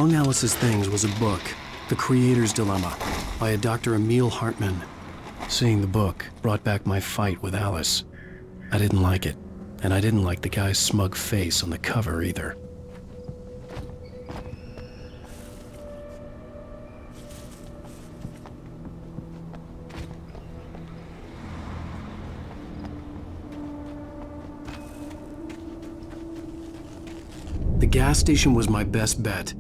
Among Alice's things was a book, The Creator's Dilemma, by a Dr. Emil Hartman. Seeing the book brought back my fight with Alice. I didn't like it, and I didn't like the guy's smug face on the cover either. The gas station was my best bet.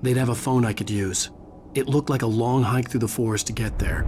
They'd have a phone I could use. It looked like a long hike through the forest to get there.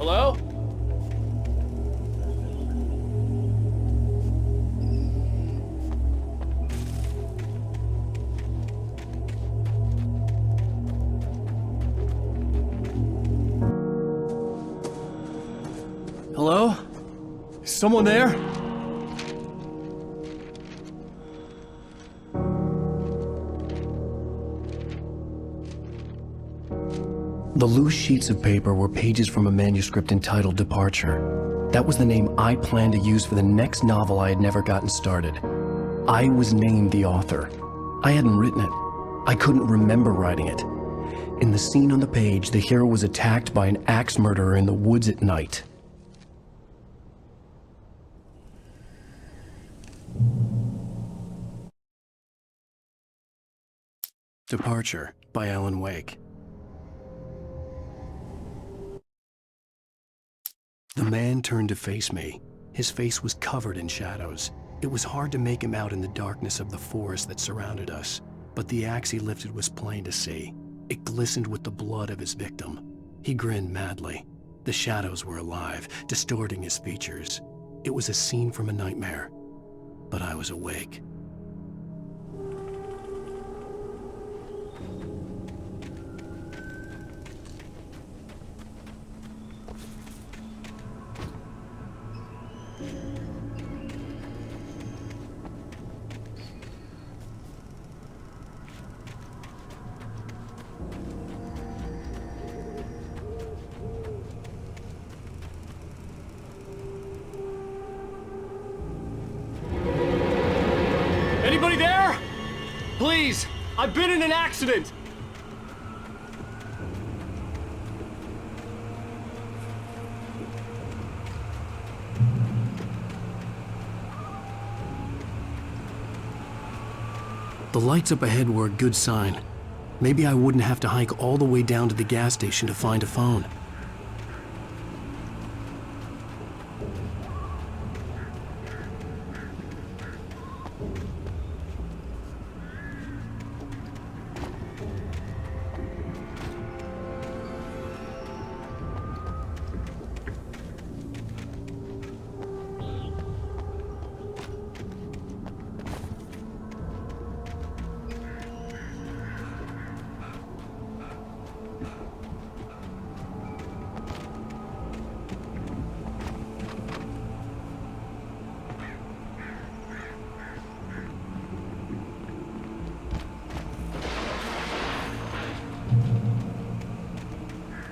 Hello? Hello? Is someone there? The loose sheets of paper were pages from a manuscript entitled Departure. That was the name I planned to use for the next novel I had never gotten started. I was named the author. I hadn't written it. I couldn't remember writing it. In the scene on the page, the hero was attacked by an axe murderer in the woods at night. Departure by Alan Wake. The man turned to face me. His face was covered in shadows. It was hard to make him out in the darkness of the forest that surrounded us, but the axe he lifted was plain to see. It glistened with the blood of his victim. He grinned madly. The shadows were alive, distorting his features. It was a scene from a nightmare, but I was awake. Anybody there? Please, I've been in an accident. The lights up ahead were a good sign. Maybe I wouldn't have to hike all the way down to the gas station to find a phone.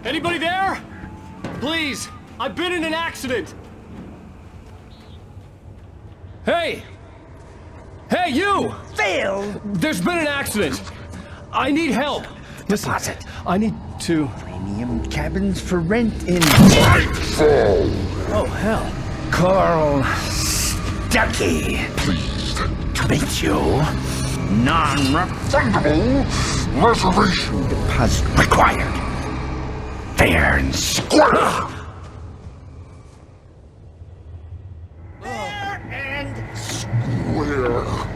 Anybody there? Please, I've been in an accident. Hey! Hey, you! Phil! There's been an accident. I need help. Listen, Deposit. I need to... Premium cabins for rent in Oh, hell. Coral Stucky. Pleased to meet you. Non-refundable reservation deposit required. Fair and square. Fair and square.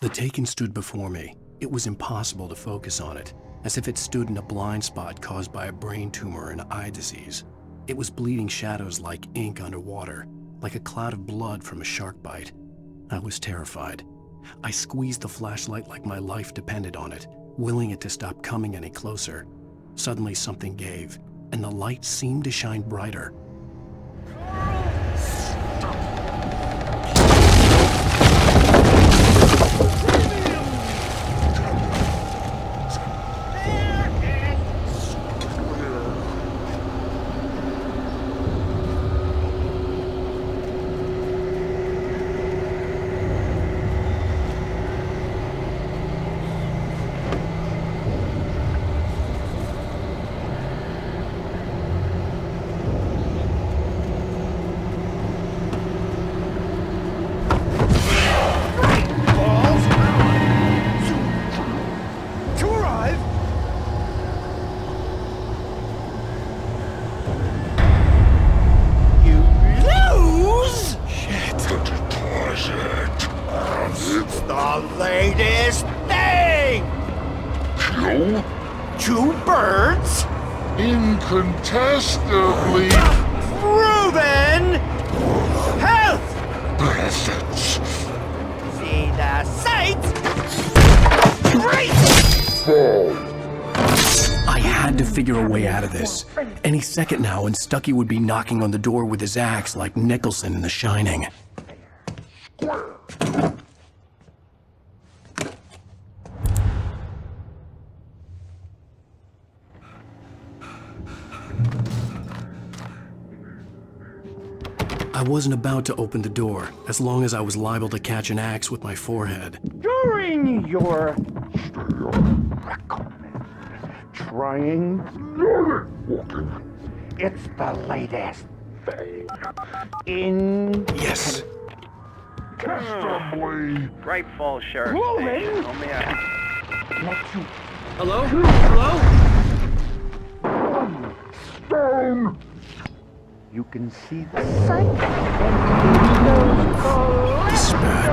The Taken stood before me. It was impossible to focus on it, as if it stood in a blind spot caused by a brain tumor and eye disease. It was bleeding shadows like ink underwater, like a cloud of blood from a shark bite. I was terrified. I squeezed the flashlight like my life depended on it, willing it to stop coming any closer. Suddenly something gave, and the light seemed to shine brighter. Latest thing! Kill? 2 birds? Incontestably Proven! Health! benefits. See the sights? Great! Fall. I had to figure a way out of this. Any second now, and Stucky would be knocking on the door with his axe like Nicholson in The Shining. I wasn't about to open the door, as long as I was liable to catch an axe with my forehead. During your trying, it's the latest thing. Yes. Testably. Rightful Sheriff Rolling. Station. Only Hello? Hello? Stone. You can see the sight and Spat.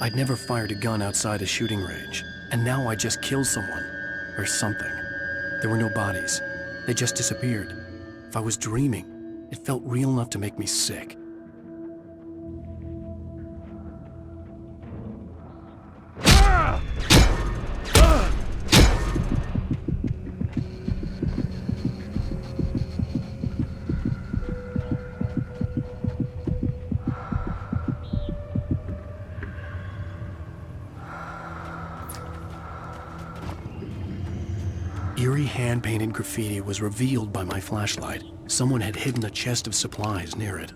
I'd never fired a gun outside a shooting range, and now I just killed someone. Or something. There were no bodies. They just disappeared. If I was dreaming, it felt real enough to make me sick. Eerie hand-painted graffiti was revealed by my flashlight. Someone had hidden a chest of supplies near it.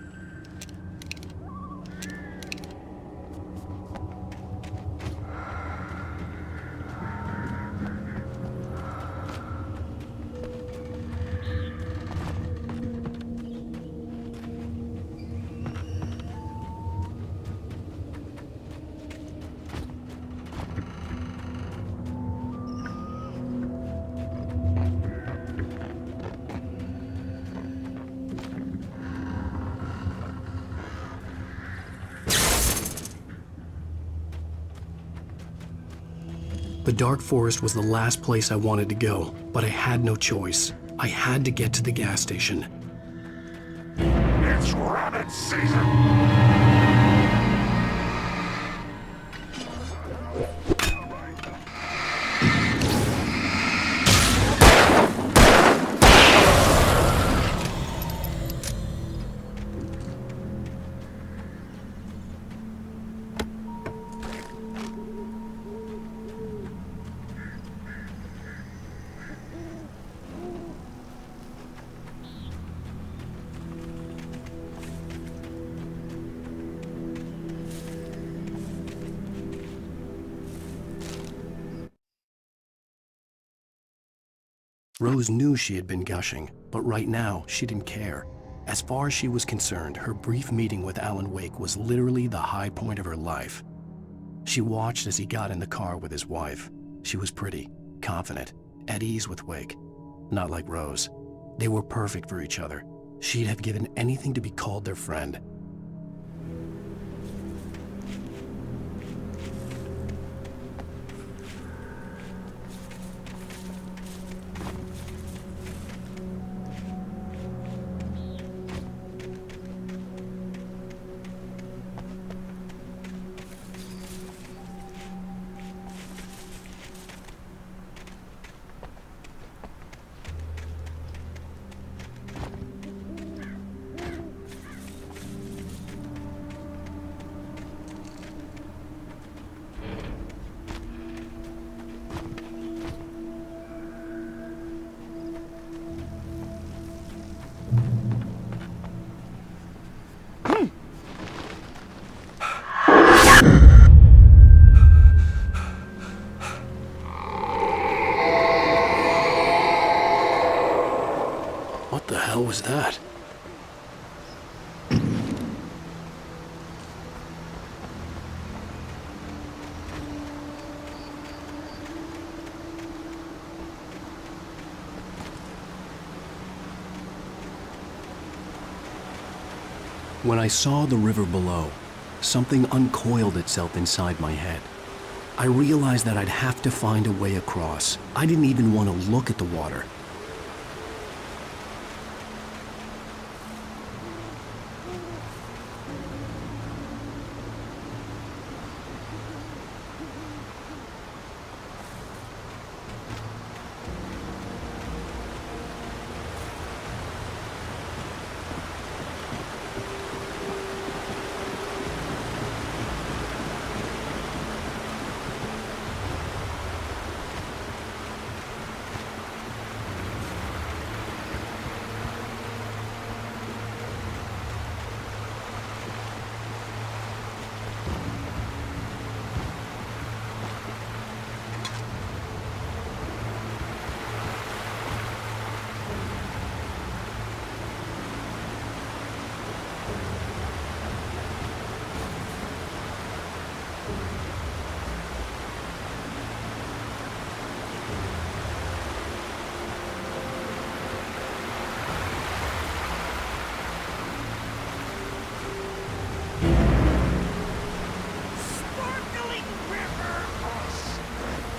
The dark forest was the last place I wanted to go, but I had no choice. I had to get to the gas station. It's rabbit season. Rose knew she had been gushing, but right now she didn't care. As far as she was concerned, her brief meeting with Alan Wake was literally the high point of her life. She watched as he got in the car with his wife. She was pretty, confident, at ease with Wake. Not like Rose. They were perfect for each other. She'd have given anything to be called their friend. What the hell was that? When I saw the river below, something uncoiled itself inside my head. I realized that I'd have to find a way across. I didn't even want to look at the water. Sparkling river of sweat.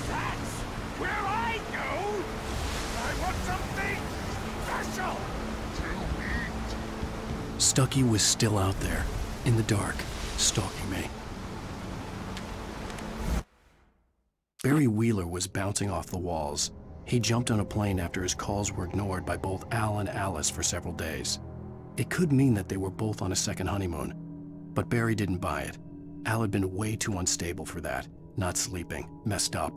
That's where I go. I want something special to eat. Stucky was still out there, in the dark, stalking me. Barry Wheeler was bouncing off the walls. He jumped on a plane after his calls were ignored by both Al and Alice for several days. It could mean that they were both on a second honeymoon, but Barry didn't buy it. Al had been way too unstable for that, not sleeping, messed up.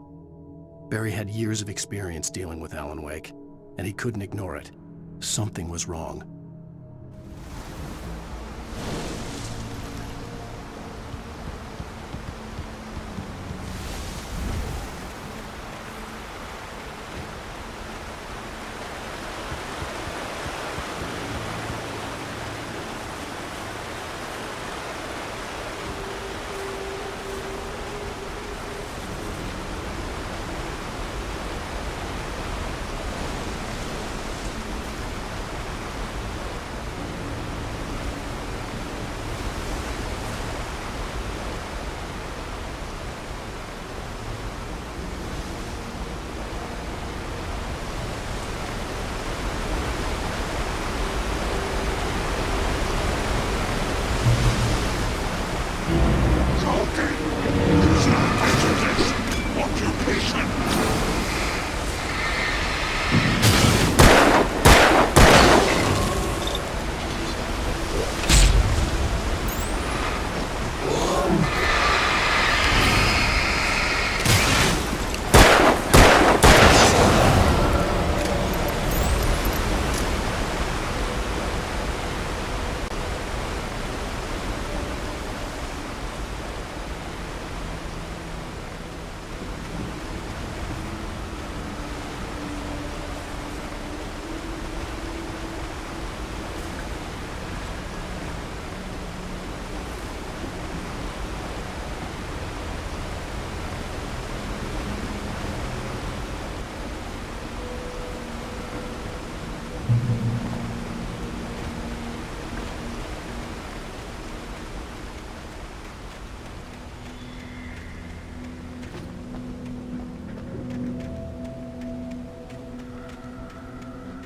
Barry had years of experience dealing with Alan Wake, and he couldn't ignore it. Something was wrong.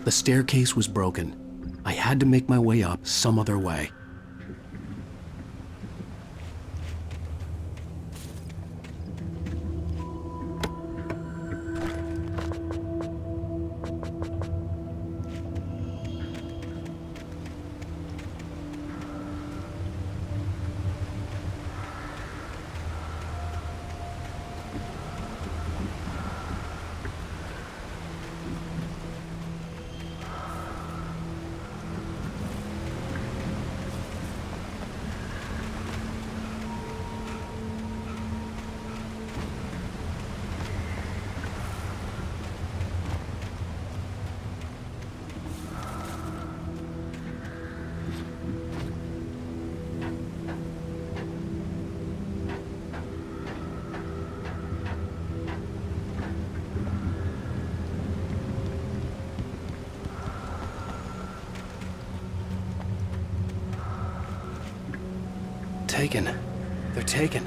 The staircase was broken. I had to make my way up some other way. Taken. They're taken.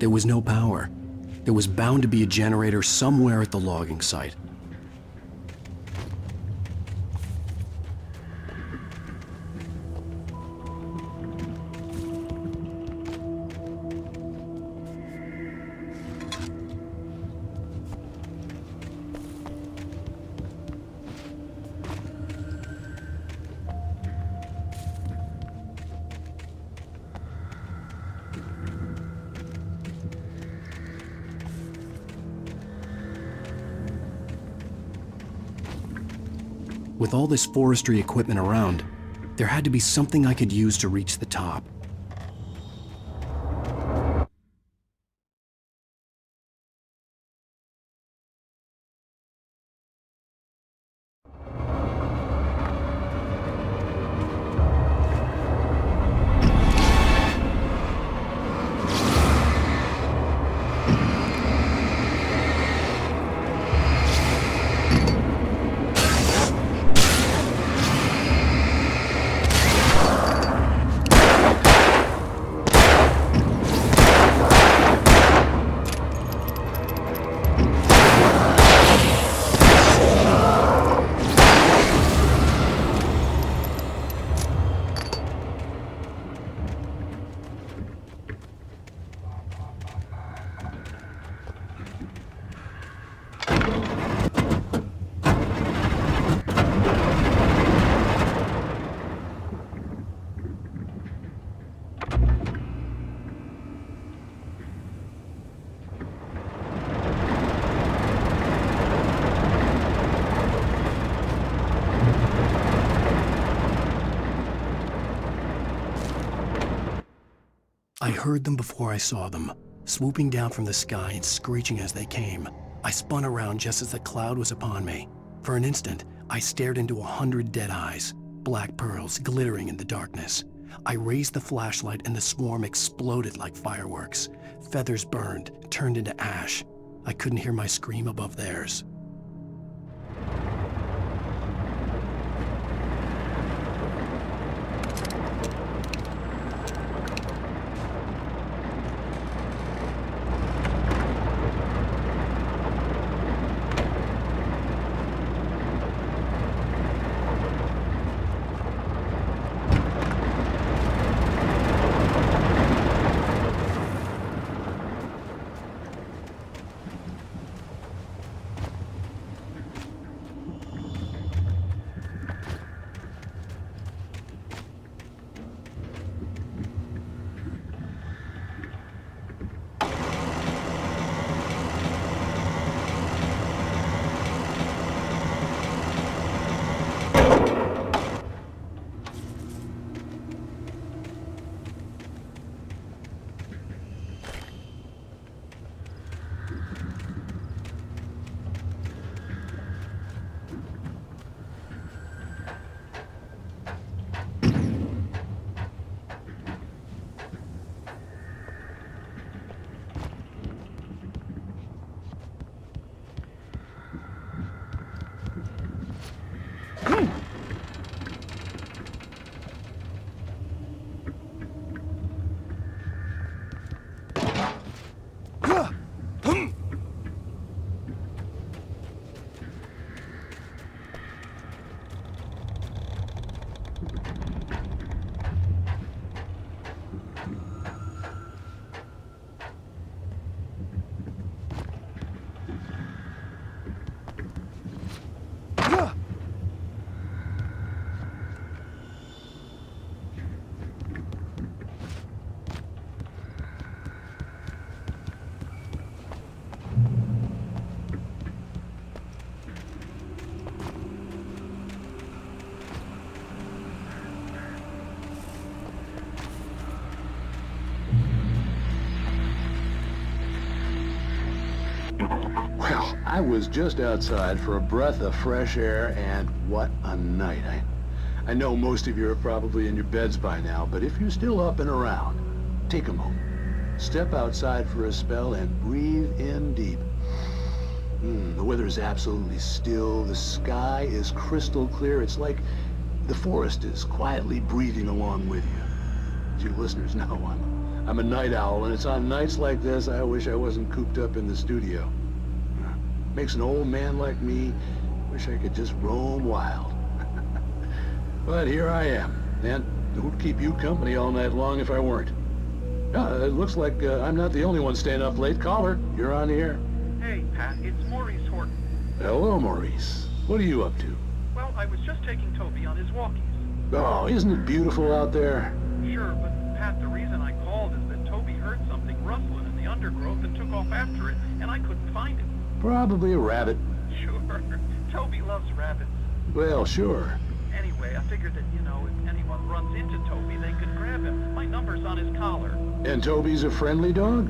There was no power. There was bound to be a generator somewhere at the logging site. With all this forestry equipment around, there had to be something I could use to reach the top. I heard them before I saw them, swooping down from the sky and screeching as they came. I spun around just as the cloud was upon me. For an instant, I stared into 100 dead eyes, black pearls glittering in the darkness. I raised the flashlight and the swarm exploded like fireworks. Feathers burned, turned into ash. I couldn't hear my scream above theirs. Well, I was just outside for a breath of fresh air, and what a night. I know most of you are probably in your beds by now, but if you're still up and around, take a moment. Step outside for a spell and breathe in deep. The weather is absolutely still. The sky is crystal clear. It's like the forest is quietly breathing along with you. As you listeners know, I'm a night owl, and it's on nights like this I wish I wasn't cooped up in the studio. Makes an old man like me wish I could just roam wild. But here I am, and who'd keep you company all night long if I weren't? It looks like I'm not the only one staying up late. Caller, you're on the air. Hey, Pat, it's Maurice Horton. Hello, Maurice. What are you up to? Well, I was just taking Toby on his walkies. Oh, isn't it beautiful out there? Sure, but Pat, the reason I called is that Toby heard something rustling in the undergrowth and took off after it, and I couldn't find it. Probably a rabbit. Sure. Toby loves rabbits. Well, sure. Anyway, I figured that, if anyone runs into Toby, they could grab him. My number's on his collar. And Toby's a friendly dog?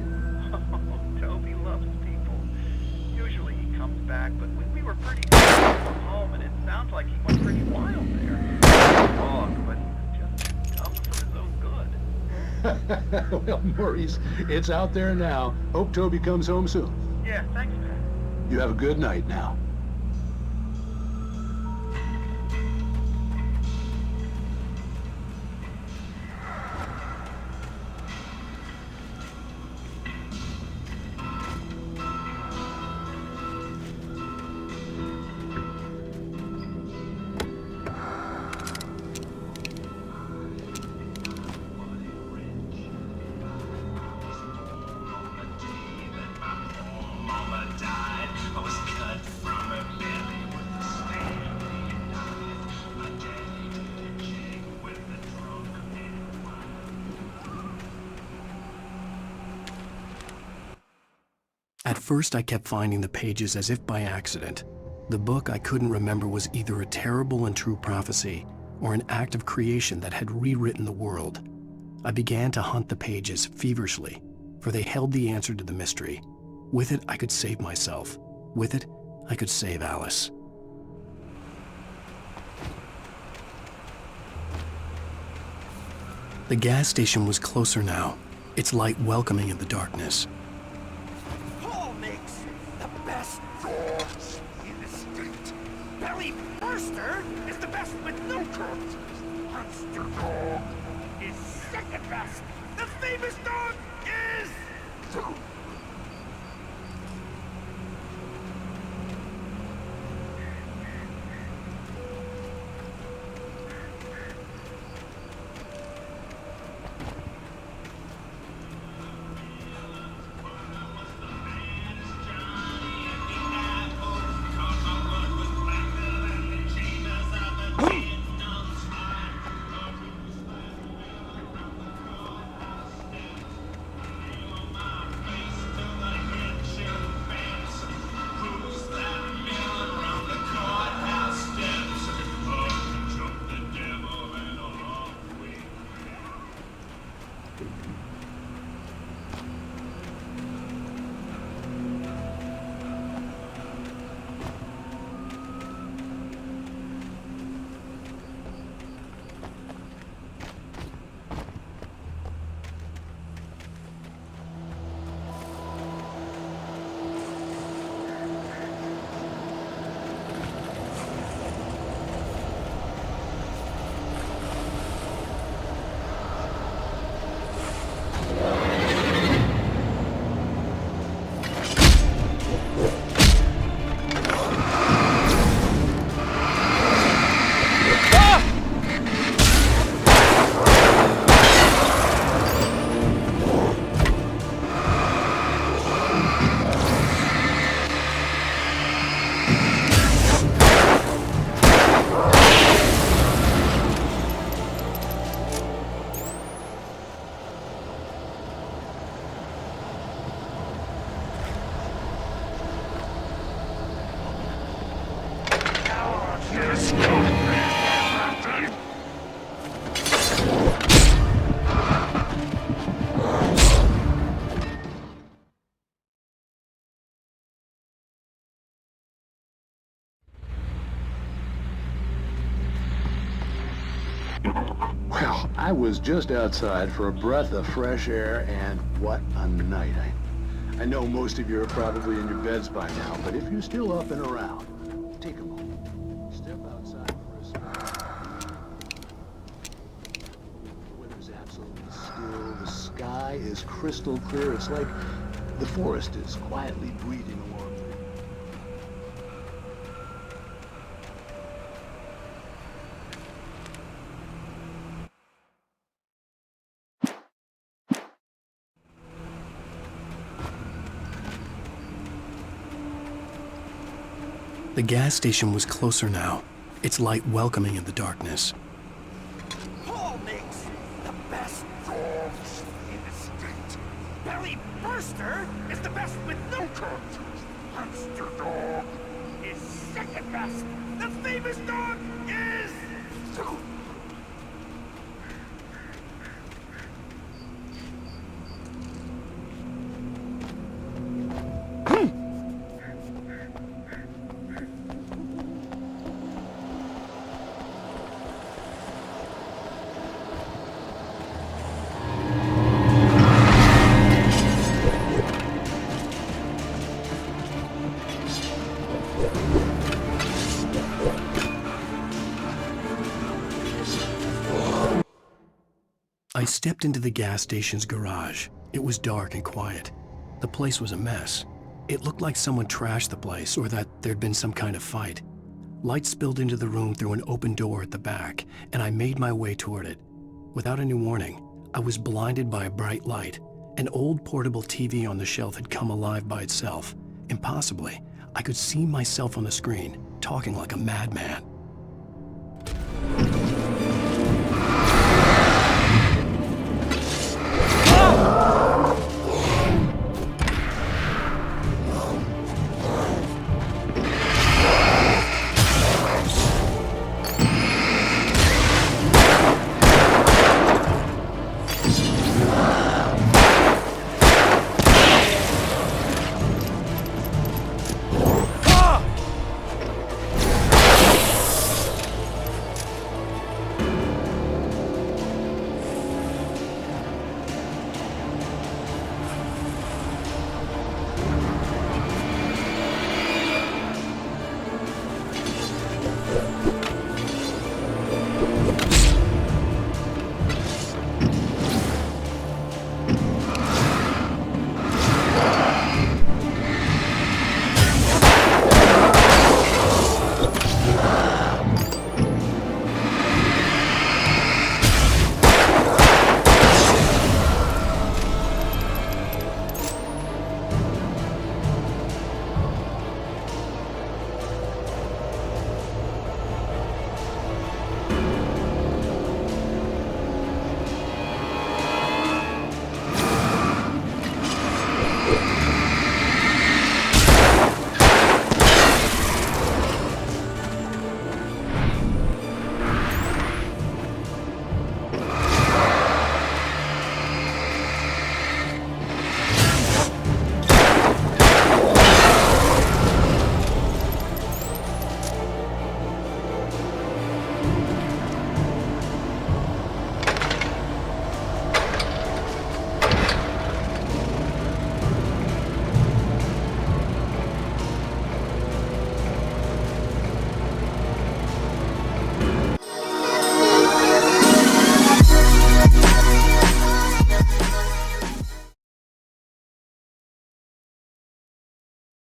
Oh, Toby loves people. Usually he comes back, but we were pretty close from home, and it sounds like he went pretty wild there. Dog, but just dumb for his own good. Well, Maurice, it's out there now. Hope Toby comes home soon. Yeah, thanks, Pat. You have a good night now. At first, I kept finding the pages as if by accident. The book I couldn't remember was either a terrible and true prophecy or an act of creation that had rewritten the world. I began to hunt the pages feverishly, for they held the answer to the mystery. With it, I could save myself. With it, I could save Alice. The gas station was closer now, its light welcoming in the darkness. Paul makes the best dogs in the state. Belly Burster is the best with no coat. Monster Dog is second best. The famous dog is... Well, I was just outside for a breath of fresh air, and what a night. I know most of you are probably in your beds by now, but if you're still up and around, take a moment. Step outside for a spin. The weather's absolutely still. The sky is crystal clear. It's like the forest is quietly breathing along. The gas station was closer now, its light welcoming in the darkness. Paul makes the best dogs in the state. Belly Burster is the best with no coat. Monster Dog is second best. The famous dog is... I stepped into the gas station's garage. It was dark and quiet. The place was a mess. It looked like someone trashed the place or that there'd been some kind of fight. Light spilled into the room through an open door at the back, and I made my way toward it. Without any warning, I was blinded by a bright light. An old portable TV on the shelf had come alive by itself. Impossibly, I could see myself on the screen, talking like a madman.